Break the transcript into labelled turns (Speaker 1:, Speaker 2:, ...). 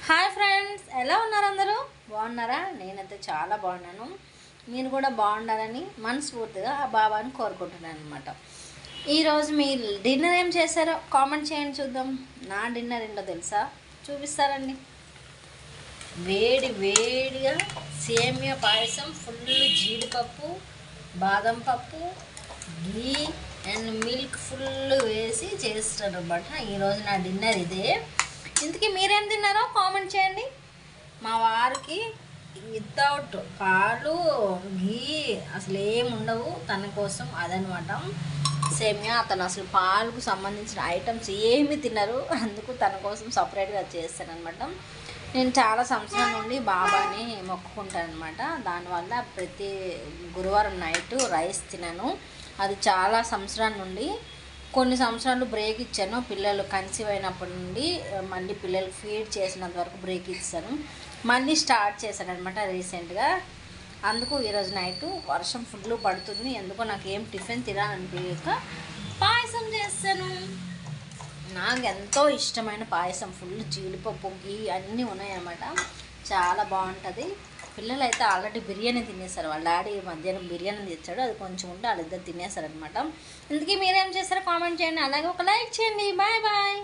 Speaker 1: Hi friends, ఎలా ఉన్నారు? అందరూ బాగున్నారా? నేనైతే చాలా బాగున్నాను. మీరు కూడా బాగుండాలని మనస్ఫూర్తిగా ఆ బాబాని కోరుకుంటున్నాను అనమాట. ఈరోజు మీరు డిన్నర్ ఏం చేశారో కామెంట్ చేయండి, చూద్దాం. నా డిన్నర్ ఏంటో తెలుసా? చూపిస్తారండి. వేడి వేడిగా సేమియా పాయసం, ఫుల్ జీడిపప్పు, బాదం పప్పు, ఘీ అండ్ మిల్క్ ఫుల్ వేసి చేస్తారు అనమాట. ఈరోజు నా డిన్నర్ ఇదే. ఇంతకీ మీరేం తిన్నారో కామెంట్ చేయండి. మా వారికి వితౌట్ పాలు ఘీ అసలు ఏమి ఉండవు, తన కోసం అదనమాట సేమియా. అతను అసలు పాలకు సంబంధించిన ఐటమ్స్ ఏమి తినరు, అందుకు తన కోసం సపరేట్గా చేస్తానమాట. నేను చాలా సంవత్సరాల నుండి బాబాని మొక్కుకుంటాను అనమాట. దానివల్ల ప్రతి గురువారం నైట్ రైస్ తినను. అది చాలా సంవత్సరాల నుండి. కొన్ని సంవత్సరాలు బ్రేక్ ఇచ్చాను, పిల్లలు కన్సీవ్ అయినప్పటి నుండి మళ్ళీ పిల్లలు ఫీడ్ చేసినంత వరకు బ్రేక్ ఇచ్చాను. మళ్ళీ స్టార్ట్ చేశాను అనమాట రీసెంట్గా. అందుకు ఈరోజు నైట్ వర్షం ఫుల్ పడుతుంది, ఎందుకో నాకు ఏం టిఫిన్ తినాలనిపించక పాయసం చేస్తాను. నాకు ఎంతో ఇష్టమైన పాయసం, ఫుల్ జీడిపప్పు ఘీ అన్నీ ఉన్నాయన్నమాట. చాలా బాగుంటుంది. పిల్లలు అయితే ఆల్రెడీ బిర్యానీ తినేస్తారు. వాళ్ళ డాడీ మధ్యాహ్నం బిర్యానీ తెచ్చాడు, అది కొంచెం ఉంటే వాళ్ళిద్దరు తినేస్తారనమాట. ఇందుకే మీరేం చేస్తారో కామెంట్ చేయండి, అలాగే ఒక లైక్ చేయండి. Bye bye.